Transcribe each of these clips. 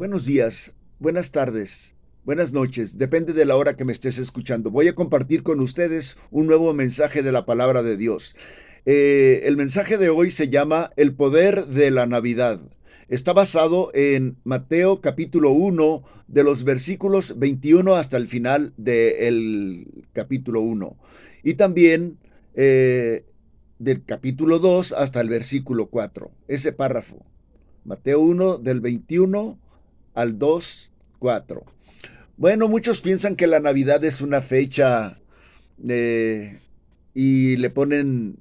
Buenos días, buenas tardes, buenas noches, depende de la hora que me estés escuchando. Voy a compartir con ustedes un nuevo mensaje de la palabra de Dios. El mensaje de hoy se llama El poder de la Navidad. Está basado en Mateo capítulo 1, de los versículos 21 hasta el final del capítulo 1. Y también del capítulo 2 hasta el versículo 4. Ese párrafo. Mateo 1 del 21 al 2, 4. Bueno, muchos piensan que la Navidad es una fecha eh, y le ponen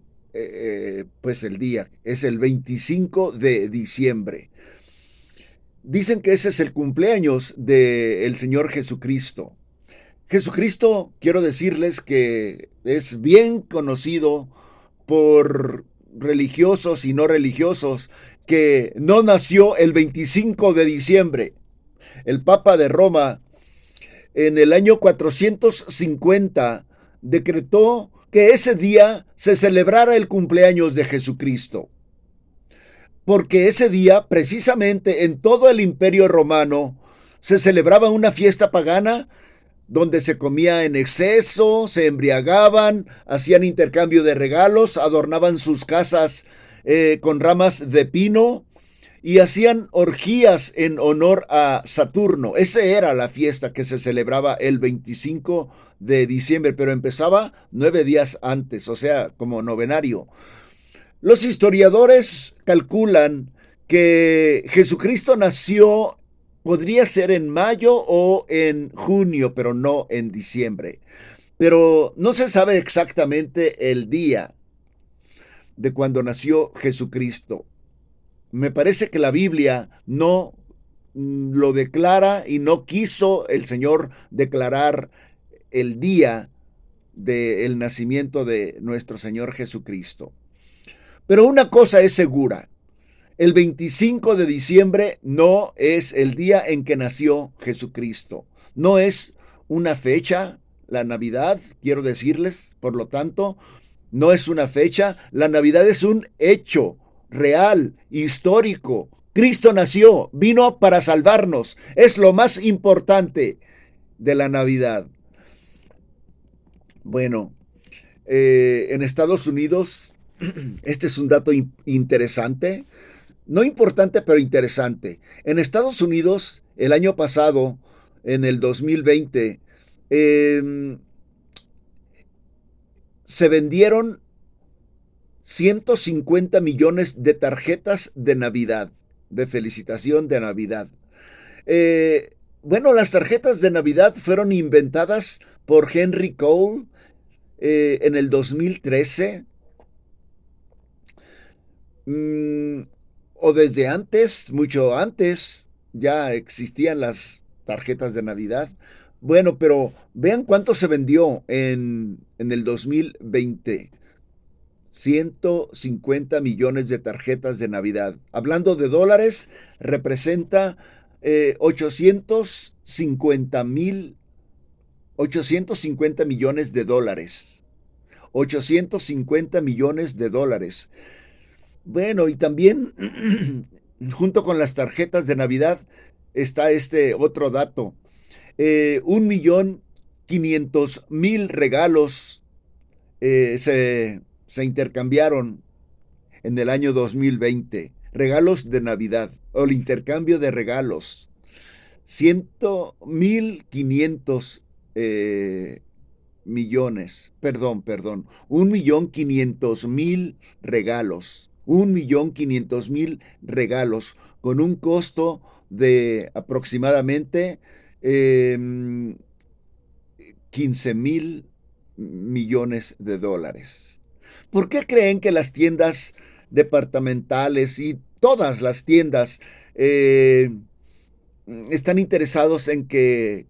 pues el día, es el 25 de diciembre. Dicen que ese es el cumpleaños del Señor Jesucristo. Jesucristo, quiero decirles que es bien conocido por religiosos y no religiosos, que no nació el 25 de diciembre. El Papa de Roma, en el año 450, decretó que ese día se celebrara el cumpleaños de Jesucristo. Porque ese día, precisamente en todo el Imperio Romano, se celebraba una fiesta pagana donde se comía en exceso, se embriagaban, hacían intercambio de regalos, adornaban sus casas con ramas de pino y hacían orgías en honor a Saturno. Esa era la fiesta que se celebraba el 25 de diciembre, pero empezaba 9 días antes, o sea, como novenario. Los historiadores calculan que Jesucristo nació, podría ser en mayo o en junio, pero no en diciembre. Pero no se sabe exactamente el día de cuando nació Jesucristo. Me parece que la Biblia no lo declara y no quiso el Señor declarar el día del nacimiento de nuestro Señor Jesucristo. Pero una cosa es segura, el 25 de diciembre no es el día en que nació Jesucristo. No es una fecha, la Navidad, quiero decirles, por lo tanto, no es una fecha, la Navidad es un hecho real, histórico. Cristo nació, vino para salvarnos. Es lo más importante de la Navidad. Bueno, en Estados Unidos, este es un dato interesante, no importante, pero interesante. En Estados Unidos, el año pasado, en el 2020, se vendieron 150 millones de tarjetas de Navidad, de felicitación de Navidad. Bueno, las tarjetas de Navidad fueron inventadas por Henry Cole en el 2013. O desde antes, mucho antes, ya existían las tarjetas de Navidad. Bueno, pero vean cuánto se vendió en el 2020. 150 millones de tarjetas de Navidad. Hablando de dólares, representa 850 millones de dólares. 850 millones de dólares. Bueno, y también junto con las tarjetas de Navidad está este otro dato. 1.500.000 regalos se intercambiaron en el año 2020. Regalos de Navidad o el intercambio de regalos. 1.500 millones, perdón, 1.500.000 regalos. 1.500.000 regalos con un costo de aproximadamente 15.000 millones de dólares. ¿Por qué creen que las tiendas departamentales y todas las tiendas están interesados en que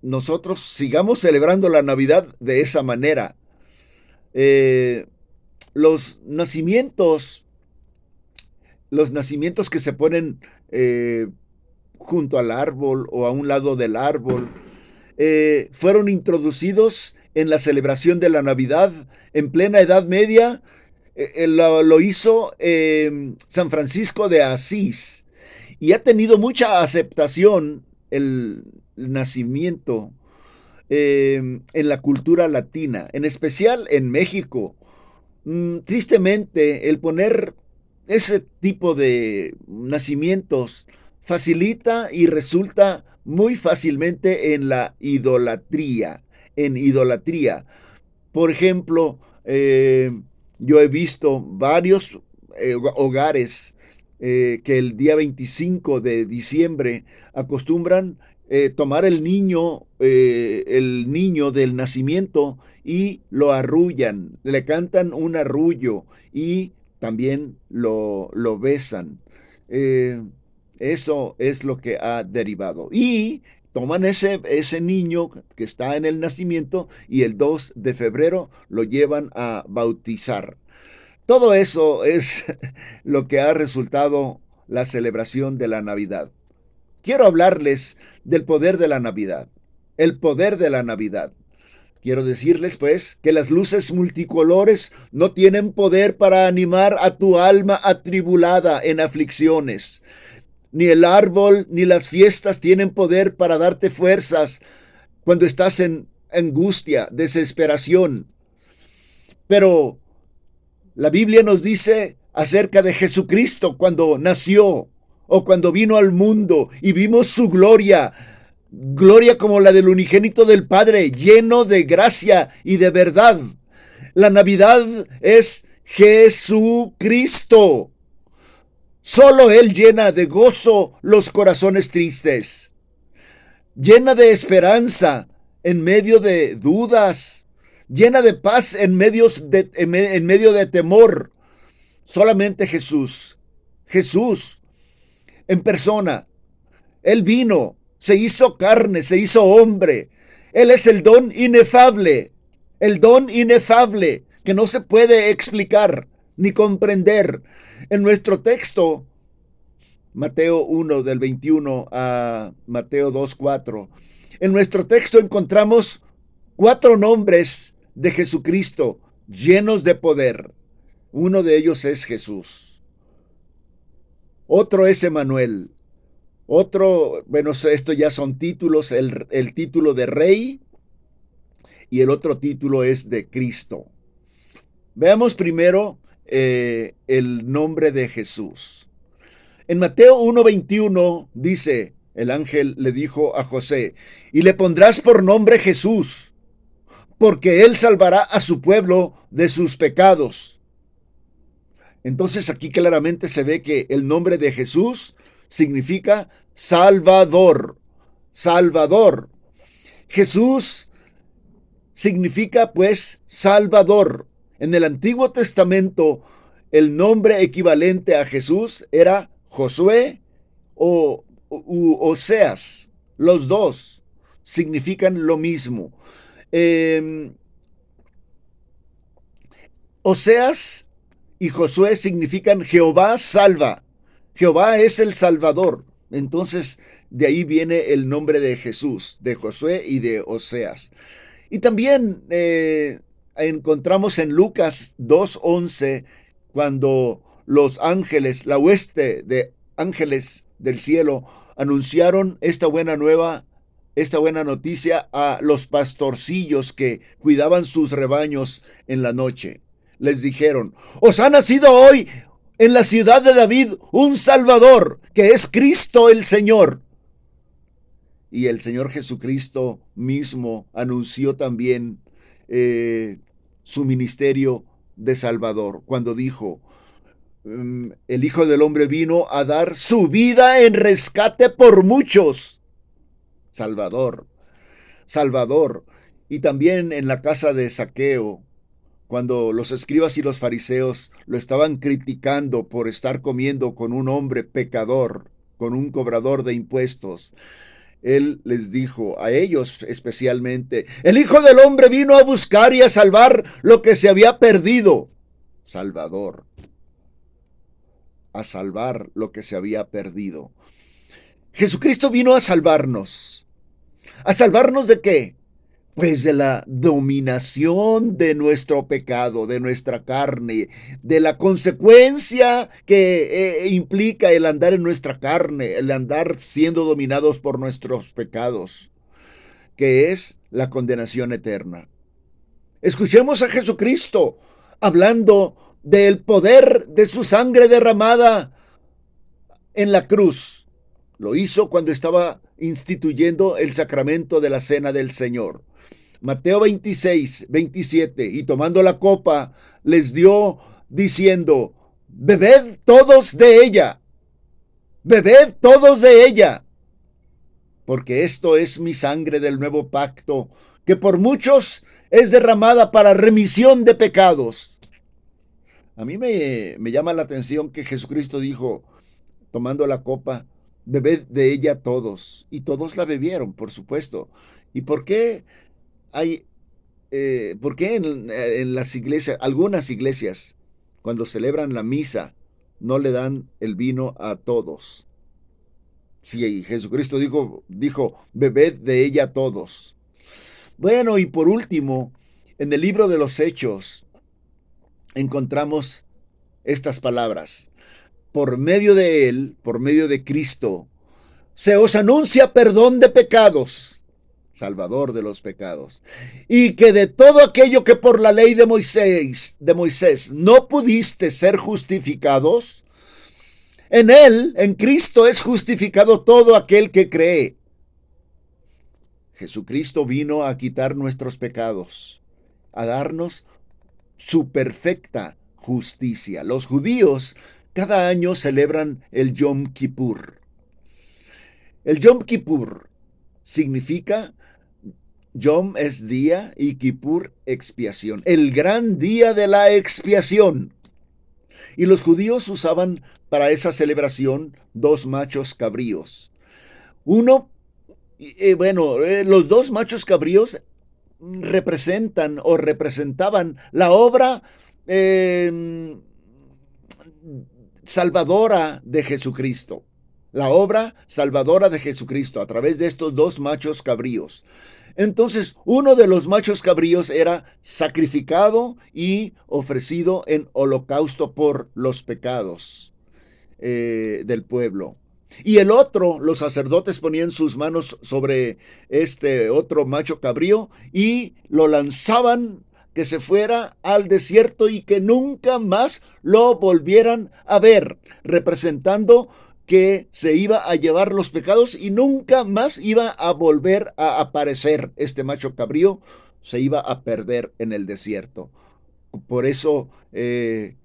nosotros sigamos celebrando la Navidad de esa manera? Los nacimientos, los nacimientos que se ponen junto al árbol o a un lado del árbol, fueron introducidos en la celebración de la Navidad en plena Edad Media. Lo hizo San Francisco de Asís. y ha tenido mucha aceptación el nacimiento en la cultura latina, en especial en México. Tristemente, el poner ese tipo de nacimientos facilita y resulta muy fácilmente en la idolatría, en idolatría. Por ejemplo, yo he visto varios hogares que el día 25 de diciembre acostumbran tomar el niño del nacimiento y lo arrullan, le cantan un arrullo y también lo besan. Eh, Eso es lo que ha derivado. Y toman ese niño que está en el nacimiento y el 2 de febrero lo llevan a bautizar. Todo eso es lo que ha resultado la celebración de la Navidad. Quiero hablarles del poder de la Navidad, el poder de la Navidad. Quiero decirles, pues, que las luces multicolores no tienen poder para animar a tu alma atribulada en aflicciones. Ni el árbol ni las fiestas tienen poder para darte fuerzas cuando estás en angustia, desesperación. Pero la Biblia nos dice acerca de Jesucristo cuando nació o cuando vino al mundo y vimos su gloria, gloria como la del unigénito del Padre, lleno de gracia y de verdad. La Navidad es Jesucristo. Solo Él llena de gozo los corazones tristes, llena de esperanza en medio de dudas, llena de paz en medio de temor. Solamente Jesús, Jesús en persona, Él vino, se hizo carne, se hizo hombre. Él es el don inefable que no se puede explicar ni comprender. En nuestro texto, Mateo 1 del 21 a Mateo 2, 4, en nuestro texto encontramos 4 nombres de Jesucristo llenos de poder. Uno de ellos es Jesús. Otro es Emanuel. Otro, bueno, esto ya son títulos, el título de rey y el otro título es de Cristo. Veamos primero el nombre de Jesús. En Mateo 1:21 dice, el ángel le dijo a José, y le pondrás por nombre Jesús, porque él salvará a su pueblo de sus pecados. Entonces aquí claramente se ve que el nombre de Jesús significa Salvador, Salvador. Jesús significa pues Salvador. En el Antiguo Testamento el nombre equivalente a Jesús era Josué o Oseas. Los dos significan lo mismo. Oseas y Josué significan Jehová salva. Jehová es el Salvador. Entonces, de ahí viene el nombre de Jesús, de Josué y de Oseas. Y también encontramos en Lucas 2:11, cuando los ángeles, la hueste de ángeles del cielo, anunciaron esta buena nueva, esta buena noticia a los pastorcillos que cuidaban sus rebaños en la noche. Les dijeron, os ha nacido hoy en la ciudad de David un Salvador, que es Cristo el Señor. Y el Señor Jesucristo mismo anunció también su ministerio de Salvador, cuando dijo, el Hijo del Hombre vino a dar su vida en rescate por muchos. Salvador, Salvador. Y también en la casa de Zaqueo, cuando los escribas y los fariseos lo estaban criticando por estar comiendo con un hombre pecador, con un cobrador de impuestos, él les dijo a ellos especialmente, el Hijo del Hombre vino a buscar y a salvar lo que se había perdido. Salvador, a salvar lo que se había perdido. Jesucristo vino a salvarnos. ¿A salvarnos de qué? Pues de la dominación de nuestro pecado, de nuestra carne, de la consecuencia que implica el andar en nuestra carne, el andar siendo dominados por nuestros pecados, que es la condenación eterna. Escuchemos a Jesucristo hablando del poder de su sangre derramada en la cruz. Lo hizo cuando estaba instituyendo el sacramento de la cena del Señor. Mateo 26, 27, y tomando la copa, les dio diciendo, bebed todos de ella, bebed todos de ella, porque esto es mi sangre del nuevo pacto, que por muchos es derramada para remisión de pecados. A mí me llama la atención que Jesucristo dijo, tomando la copa, bebed de ella todos, y todos la bebieron, por supuesto. ¿Y por qué hay ¿por qué en las iglesias, algunas iglesias, cuando celebran la misa, no le dan el vino a todos? Si Jesucristo dijo, bebed de ella todos. Bueno, y por último, en el libro de los Hechos encontramos estas palabras. Por medio de él, por medio de Cristo, se os anuncia perdón de pecados, Salvador de los pecados, y que de todo aquello que por la ley de Moisés no pudiste ser justificados, en él, en Cristo, es justificado todo aquel que cree. Jesucristo vino a quitar nuestros pecados, a darnos su perfecta justicia. Los judíos cada año celebran el Yom Kippur. El Yom Kippur significa, Yom es día y Kippur expiación, el gran día de la expiación. Y los judíos usaban para esa celebración dos machos cabríos. Los dos machos cabríos representan o representaban la obra salvadora de Jesucristo. La obra salvadora de Jesucristo a través de estos dos machos cabríos. Entonces, uno de los machos cabríos era sacrificado y ofrecido en holocausto por los pecados del pueblo. Y el otro, los sacerdotes ponían sus manos sobre este otro macho cabrío y lo lanzaban que se fuera al desierto y que nunca más lo volvieran a ver, representando que se iba a llevar los pecados y nunca más iba a volver a aparecer este macho cabrío, se iba a perder en el desierto. Por eso en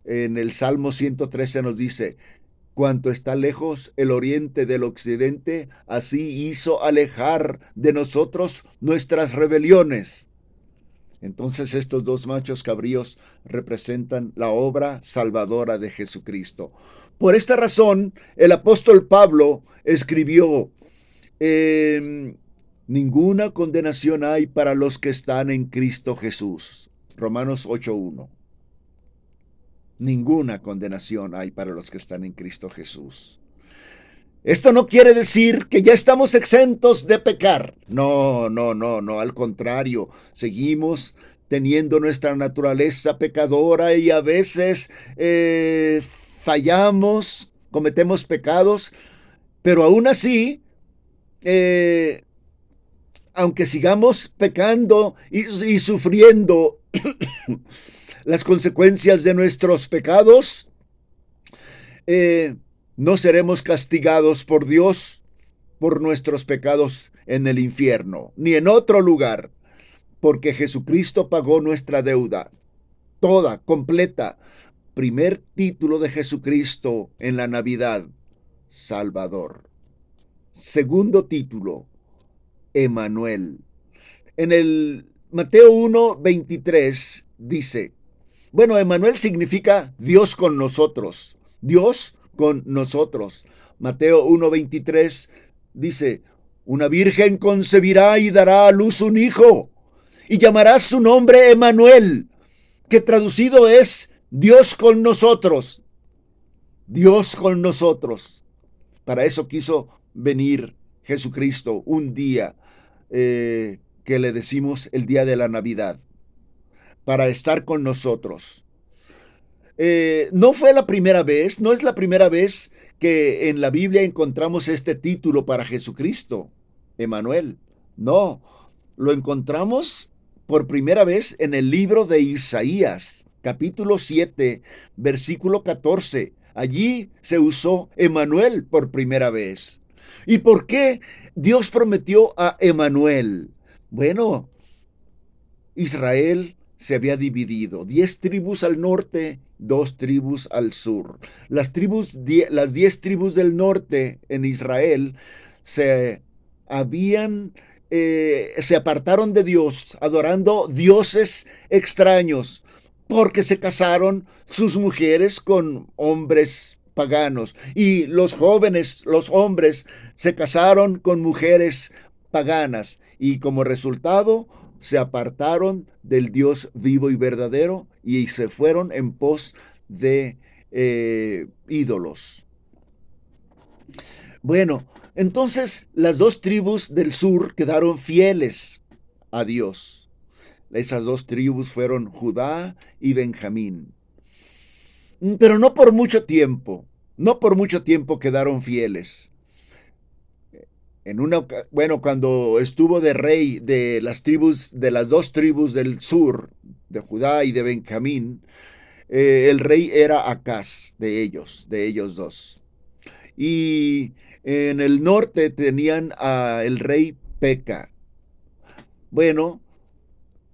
el Salmo 113 nos dice, cuanto está lejos el oriente del occidente, así hizo alejar de nosotros nuestras rebeliones. Entonces estos dos machos cabríos representan la obra salvadora de Jesucristo. Por esta razón, el apóstol Pablo escribió, ninguna condenación hay para los que están en Cristo Jesús. Romanos 8:1. Ninguna condenación hay para los que están en Cristo Jesús. Esto no quiere decir que ya estamos exentos de pecar. No, al contrario, seguimos teniendo nuestra naturaleza pecadora y a veces fallamos, cometemos pecados, pero aún así, aunque sigamos pecando y sufriendo las consecuencias de nuestros pecados, no seremos castigados por Dios por nuestros pecados en el infierno, ni en otro lugar, porque Jesucristo pagó nuestra deuda, toda, completa. Primer título de Jesucristo en la Navidad, Salvador. Segundo título, Emanuel. En el Mateo 1:23 dice, Emanuel significa Dios con nosotros, Dios con nosotros. Mateo 1:23 dice, una virgen concebirá y dará a luz un hijo, y llamará su nombre Emanuel, que traducido es Dios con nosotros. Dios con nosotros. Para eso quiso venir Jesucristo un día que le decimos el día de la Navidad, para estar con nosotros. No fue la primera vez, no es la primera vez que en la Biblia encontramos este título para Jesucristo, Emanuel. No, lo encontramos por primera vez en el libro de Isaías, capítulo 7, versículo 14. Allí se usó Emanuel por primera vez. ¿Y por qué Dios prometió a Emanuel? Bueno, Israel se había dividido, 10 tribus al norte, 2 tribus al sur. Las 10 tribus del norte en Israel se habían se apartaron de Dios, adorando dioses extraños, porque se casaron sus mujeres con hombres paganos, y los jóvenes, los hombres, se casaron con mujeres paganas, y como resultado se apartaron del Dios vivo y verdadero y se fueron en pos de ídolos. Bueno, entonces las 2 tribus del sur quedaron fieles a Dios. Esas 2 tribus fueron Judá y Benjamín. Pero no por mucho tiempo, no por mucho tiempo quedaron fieles. Bueno, cuando estuvo de rey de las 2 tribus del sur, de Judá y de Benjamín, el rey era Acaz de ellos dos. Y en el norte tenían el rey Peca. Bueno,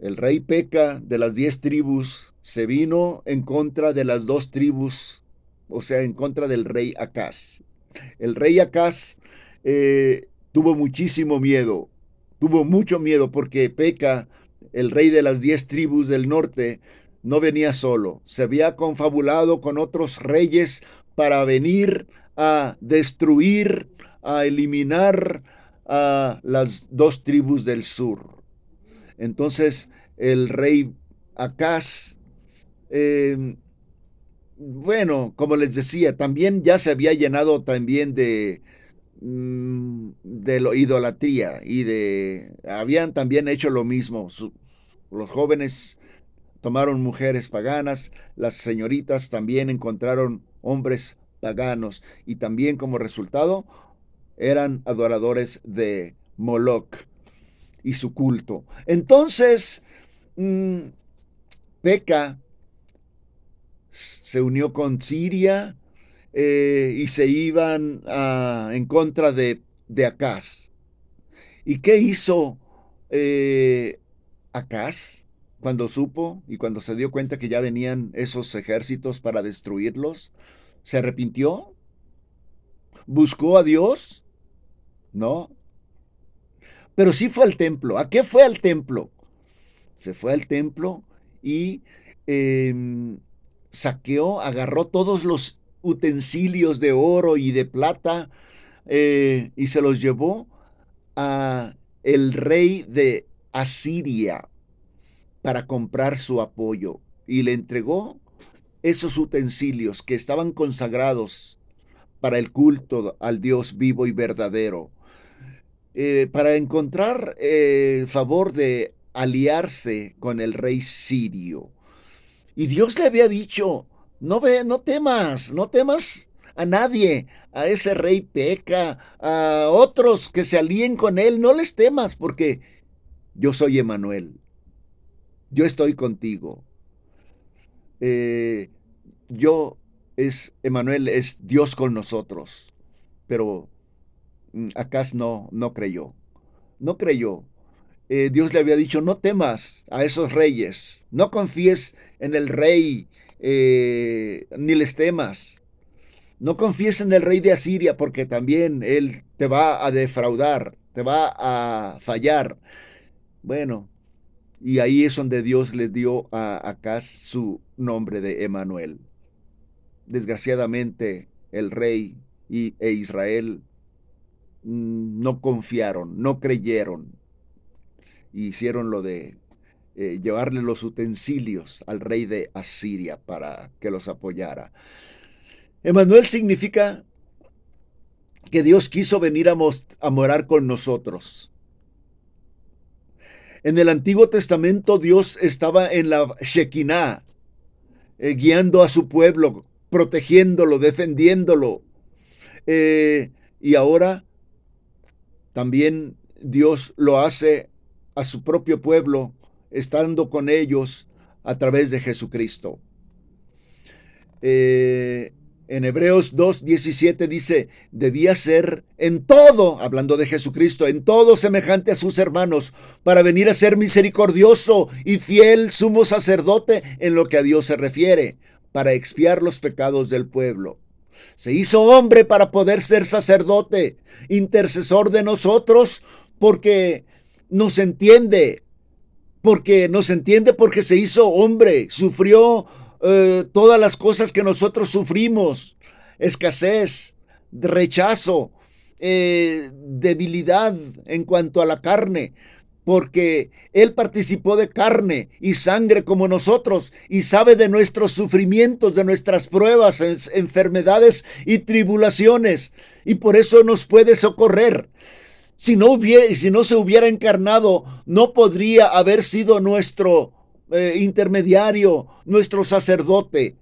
el rey Peca de las 10 tribus se vino en contra de las 2 tribus, o sea, en contra del rey Acaz. El rey Acaz tuvo muchísimo miedo, tuvo mucho miedo porque Peca, el rey de las 10 tribus del norte, no venía solo, se había confabulado con otros reyes para venir a destruir, a eliminar a las 2 tribus del sur. Entonces el rey Acaz, bueno, como les decía, también ya se había llenado también de la idolatría y habían también hecho lo mismo. Los jóvenes tomaron mujeres paganas, las señoritas también encontraron hombres paganos y también como resultado eran adoradores de Moloch y su culto. Entonces, Peca se unió con Siria y se iban en contra de Acaz. ¿Y qué hizo Acaz cuando supo y cuando se dio cuenta que ya venían esos ejércitos para destruirlos? ¿Se arrepintió? ¿Buscó a Dios? No. Pero sí fue al templo. ¿A qué fue al templo? Se fue al templo y saqueó, agarró todos los utensilios de oro y de plata y se los llevó a el rey de Asiria para comprar su apoyo y le entregó esos utensilios que estaban consagrados para el culto al Dios vivo y verdadero, para encontrar favor de aliarse con el rey sirio. Y Dios le había dicho, no temas, no temas a nadie, a ese rey Peca, a otros que se alíen con él, no les temas, porque yo soy Emanuel, yo estoy contigo. Eh, Emanuel es Dios con nosotros, pero Acaz no creyó, no creyó. Dios le había dicho, no temas a esos reyes, no confíes en el rey, ni les temas. No confíes en el rey de Asiria porque también él te va a defraudar, te va a fallar. Bueno, y ahí es donde Dios le dio a Acaz su nombre de Emanuel. Desgraciadamente, el rey e Israel no confiaron, no creyeron. Hicieron lo de llevarle los utensilios al rey de Asiria para que los apoyara. Emanuel significa que Dios quiso venir a morar con nosotros. En el Antiguo Testamento Dios estaba en la Shekinah, guiando a su pueblo, protegiéndolo, defendiéndolo. Y ahora también Dios lo hace a su propio pueblo, estando con ellos a través de Jesucristo. En Hebreos 2:17 dice, debía ser en todo, hablando de Jesucristo, en todo semejante a sus hermanos, para venir a ser misericordioso y fiel sumo sacerdote en lo que a Dios se refiere, para expiar los pecados del pueblo. Se hizo hombre para poder ser sacerdote, intercesor de nosotros, porque nos entiende, porque se hizo hombre, sufrió todas las cosas que nosotros sufrimos, escasez, rechazo, debilidad en cuanto a la carne, porque Él participó de carne y sangre como nosotros y sabe de nuestros sufrimientos, de nuestras pruebas, enfermedades y tribulaciones, y por eso nos puede socorrer. Si no se hubiera encarnado, no podría haber sido nuestro intermediario, nuestro sacerdote.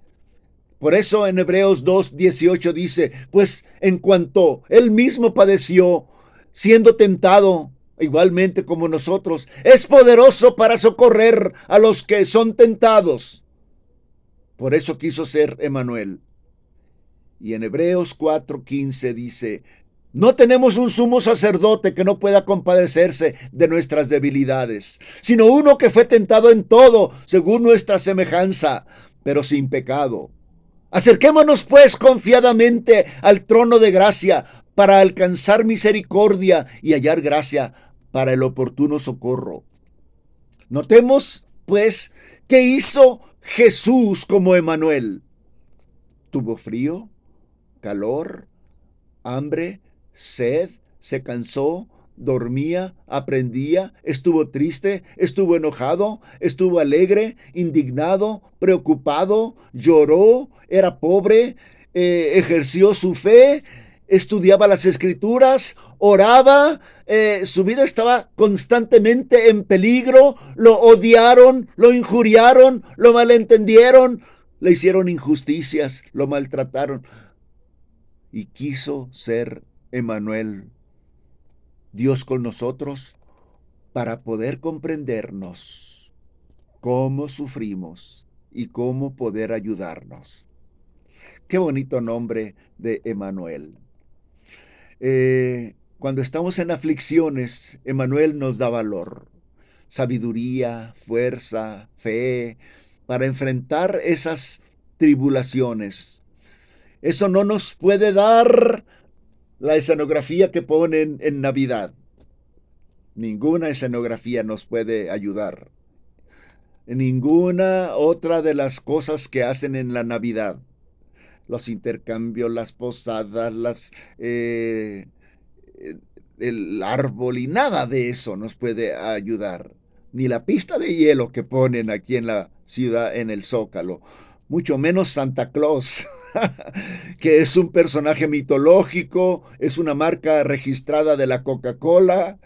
Por eso en Hebreos 2:18 dice, pues en cuanto Él mismo padeció, siendo tentado, igualmente como nosotros, es poderoso para socorrer a los que son tentados. Por eso quiso ser Emmanuel. Y en Hebreos 4:15 dice, no tenemos un sumo sacerdote que no pueda compadecerse de nuestras debilidades, sino uno que fue tentado en todo, según nuestra semejanza, pero sin pecado. Acerquémonos pues confiadamente al trono de gracia para alcanzar misericordia y hallar gracia para el oportuno socorro. Notemos pues qué hizo Jesús como Emmanuel. Tuvo frío, calor, hambre, sed, se cansó, dormía, aprendía, estuvo triste, estuvo enojado, estuvo alegre, indignado, preocupado, lloró, era pobre, ejerció su fe, estudiaba las escrituras, oraba, su vida estaba constantemente en peligro, lo odiaron, lo injuriaron, lo malentendieron, le hicieron injusticias, lo maltrataron. Y quiso ser Emmanuel, Dios con nosotros, para poder comprendernos cómo sufrimos y cómo poder ayudarnos. Qué bonito nombre de Emmanuel. Cuando estamos en aflicciones, Emmanuel nos da valor, sabiduría, fuerza, fe, para enfrentar esas tribulaciones. Eso no nos puede dar la escenografía que ponen en Navidad. Ninguna escenografía nos puede ayudar. Ninguna otra de las cosas que hacen en la Navidad. Los intercambios, las posadas, el árbol y nada de eso nos puede ayudar. Ni la pista de hielo que ponen aquí en la ciudad, en el Zócalo. Mucho menos Santa Claus, que es un personaje mitológico, es una marca registrada de la Coca-Cola,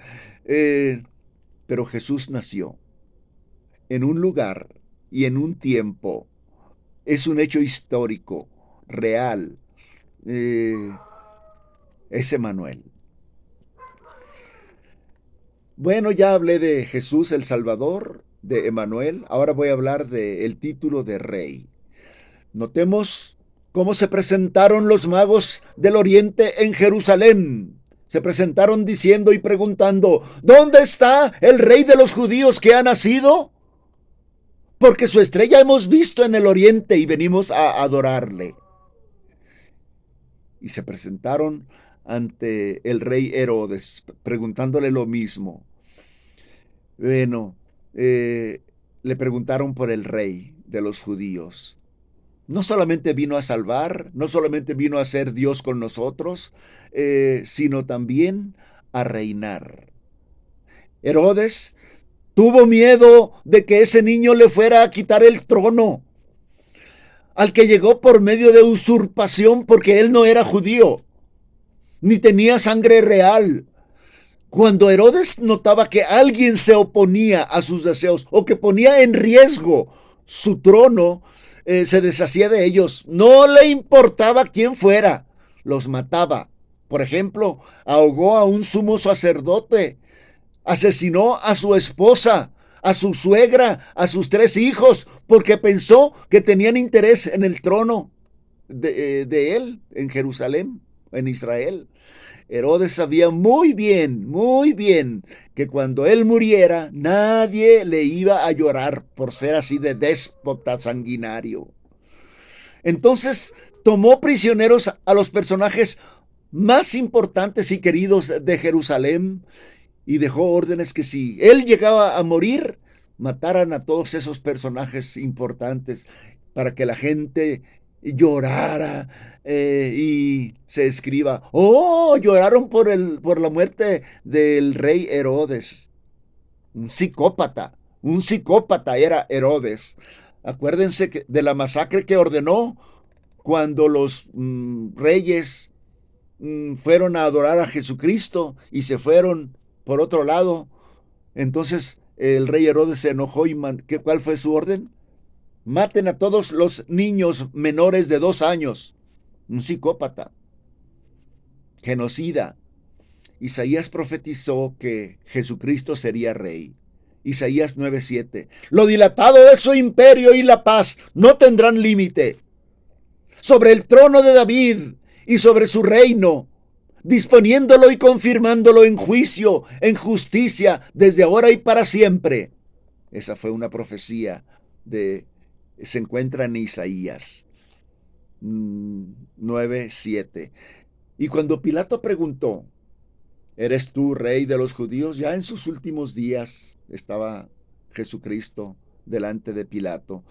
pero Jesús nació en un lugar y en un tiempo. Es un hecho histórico, real. Es Emmanuel. Bueno, ya hablé de Jesús el Salvador, de Emmanuel. Ahora voy a hablar del título de rey. Notemos cómo se presentaron los magos del oriente en Jerusalén. Se presentaron diciendo y preguntando, ¿dónde está el rey de los judíos que ha nacido? Porque su estrella hemos visto en el oriente y venimos a adorarle. Y se presentaron ante el rey Herodes, preguntándole lo mismo. Bueno, le preguntaron por el rey de los judíos. No solamente vino a salvar, no solamente vino a ser Dios con nosotros, sino también a reinar. Herodes tuvo miedo de que ese niño le fuera a quitar el trono, al que llegó por medio de usurpación, porque él no era judío, ni tenía sangre real. Cuando Herodes notaba que alguien se oponía a sus deseos o que ponía en riesgo su trono, se deshacía de ellos. No le importaba quién fuera, los mataba. Por ejemplo, ahogó a un sumo sacerdote, asesinó a su esposa, a su suegra, a sus 3 hijos, porque pensó que tenían interés en el trono de él, en Jerusalén, en Israel. Herodes sabía muy bien, que cuando él muriera, nadie le iba a llorar por ser así de déspota sanguinario. Entonces tomó prisioneros a los personajes más importantes y queridos de Jerusalén y dejó órdenes que si él llegaba a morir, mataran a todos esos personajes importantes para que la gente llorara y se escriba, oh, lloraron por la muerte del rey Herodes. Un psicópata era Herodes. Acuérdense de la masacre que ordenó cuando los reyes fueron a adorar a Jesucristo y se fueron por otro lado. Entonces el rey Herodes se enojó y ¿cuál fue su orden? Maten a todos los niños menores de 2 años. Un psicópata, genocida. Isaías profetizó que Jesucristo sería rey. Isaías 9:7. Lo dilatado de su imperio y la paz no tendrán límite. Sobre el trono de David y sobre su reino, disponiéndolo y confirmándolo en juicio, en justicia, desde ahora y para siempre. Esa fue una profecía se encuentra en Isaías 9:7. Y cuando Pilato preguntó, ¿eres tú rey de los judíos? Ya en sus últimos días estaba Jesucristo delante de Pilato.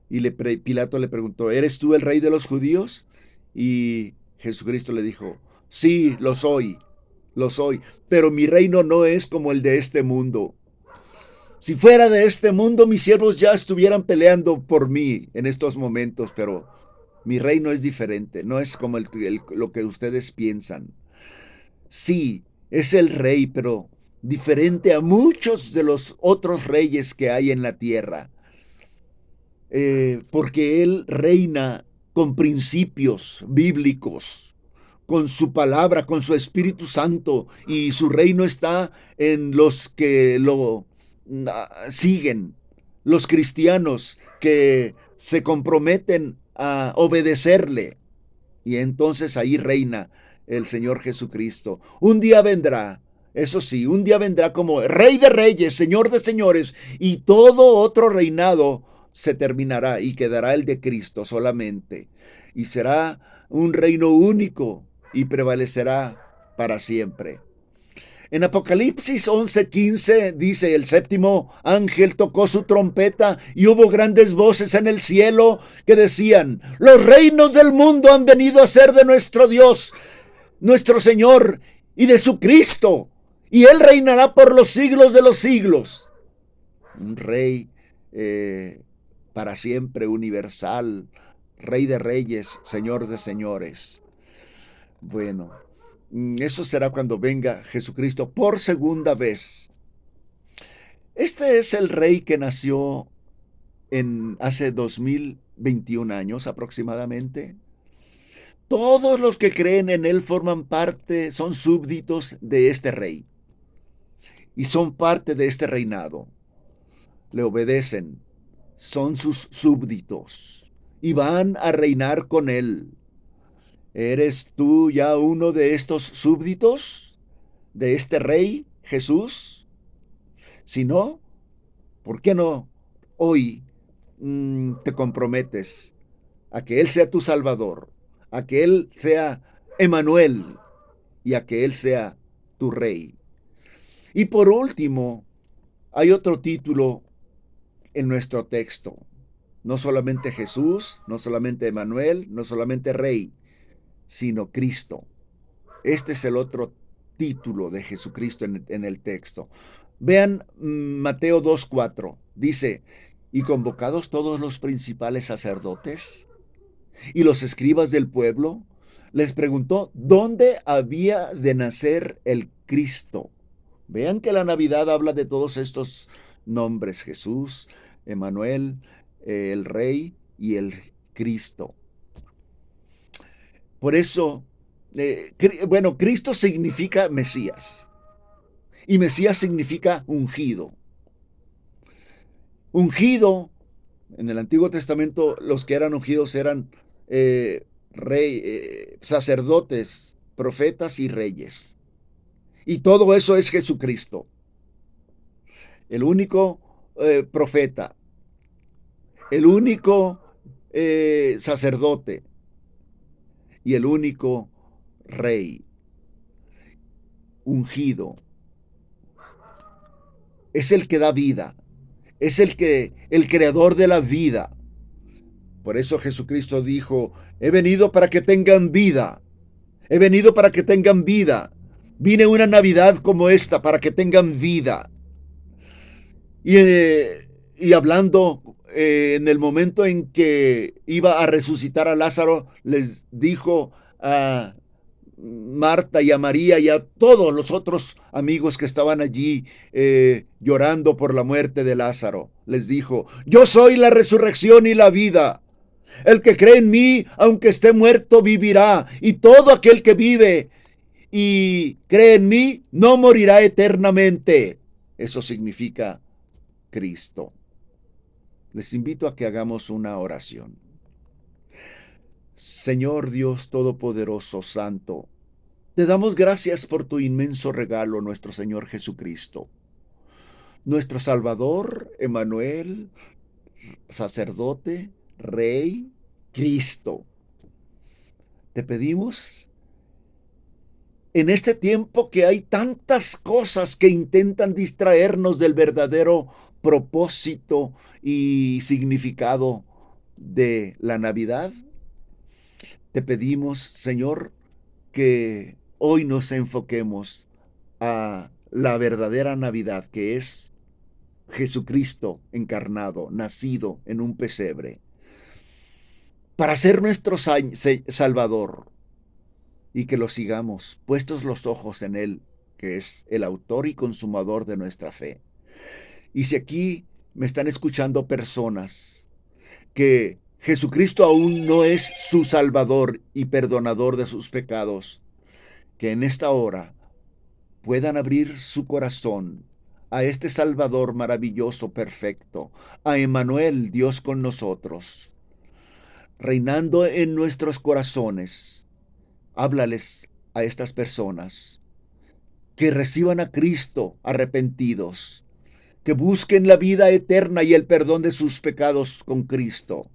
Y Pilato le preguntó, ¿eres tú el rey de los judíos? Y Jesucristo le dijo, sí, lo soy, pero mi reino no es como el de este mundo. Si fuera de este mundo, mis siervos ya estuvieran peleando por mí en estos momentos, pero mi reino es diferente, no es como lo que ustedes piensan. Sí, es el rey, pero diferente a muchos de los otros reyes que hay en la tierra. Porque él reina con principios bíblicos, con su palabra, con su Espíritu Santo, y su reino está en los que lo siguen, los cristianos que se comprometen a obedecerle. Y entonces ahí reina el Señor Jesucristo. Un día vendrá, eso sí, un día vendrá como Rey de Reyes, Señor de Señores, y todo otro reinado se terminará y quedará el de Cristo solamente. Y será un reino único y prevalecerá para siempre. En Apocalipsis 11:15 dice, el séptimo ángel tocó su trompeta y hubo grandes voces en el cielo que decían, los reinos del mundo han venido a ser de nuestro Dios, nuestro Señor y de su Cristo, y Él reinará por los siglos de los siglos. Un rey para siempre, universal, Rey de reyes, Señor de señores. Bueno, eso será cuando venga Jesucristo por segunda vez. Este es el rey que nació hace 2021 años aproximadamente. Todos los que creen en él forman parte, son súbditos de este rey. Y son parte de este reinado. Le obedecen, son sus súbditos. Y van a reinar con él. ¿Eres tú ya uno de estos súbditos de este rey, Jesús? Si no, ¿por qué no hoy te comprometes a que Él sea tu Salvador, a que Él sea Emanuel y a que Él sea tu Rey? Y por último, hay otro título en nuestro texto. No solamente Jesús, no solamente Emanuel, no solamente Rey, sino Cristo. Este es el otro título de Jesucristo en el texto. Vean Mateo 2:4. Dice, y convocados todos los principales sacerdotes y los escribas del pueblo, les preguntó dónde había de nacer el Cristo. Vean que la Navidad habla de todos estos nombres: Jesús, Emanuel, el Rey y el Cristo. Por eso, Cristo significa Mesías, y Mesías significa ungido. Ungido, en el Antiguo Testamento los que eran ungidos eran sacerdotes, profetas y reyes. Y todo eso es Jesucristo, el único profeta, el único sacerdote y el único rey ungido. Es el que da vida, es el creador de la vida. Por eso Jesucristo dijo: he venido para que tengan vida. He venido para que tengan vida. Vine una Navidad como esta para que tengan vida. Y hablando en el momento en que iba a resucitar a Lázaro, les dijo a Marta y a María y a todos los otros amigos que estaban allí llorando por la muerte de Lázaro, les dijo: yo soy la resurrección y la vida. El que cree en mí, aunque esté muerto, vivirá. Y todo aquel que vive y cree en mí, no morirá eternamente. Eso significa Cristo. Les invito a que hagamos una oración. Señor Dios Todopoderoso, Santo, te damos gracias por tu inmenso regalo, nuestro Señor Jesucristo, nuestro Salvador, Emanuel, sacerdote, Rey, Cristo. Te pedimos, en este tiempo que hay tantas cosas que intentan distraernos del verdadero propósito y significado de la Navidad, te pedimos, Señor, que hoy nos enfoquemos a la verdadera Navidad, que es Jesucristo encarnado, nacido en un pesebre, para ser nuestro Salvador, y que lo sigamos, puestos los ojos en Él, que es el autor y consumador de nuestra fe. Y si aquí me están escuchando personas que Jesucristo aún no es su Salvador y perdonador de sus pecados, que en esta hora puedan abrir su corazón a este Salvador maravilloso, perfecto, a Emmanuel, Dios con nosotros, reinando en nuestros corazones. Háblales a estas personas, que reciban a Cristo arrepentidos, que busquen la vida eterna y el perdón de sus pecados con Cristo,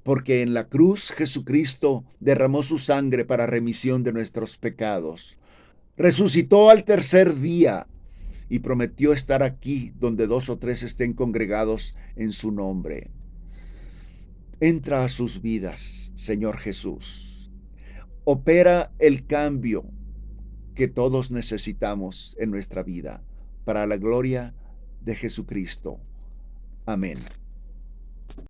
porque en la cruz Jesucristo derramó su sangre para remisión de nuestros pecados. Resucitó al tercer día y prometió estar aquí donde 2 o 3 estén congregados en su nombre. Entra a sus vidas, Señor Jesús. Opera el cambio que todos necesitamos en nuestra vida para la gloria de Jesucristo. Amén.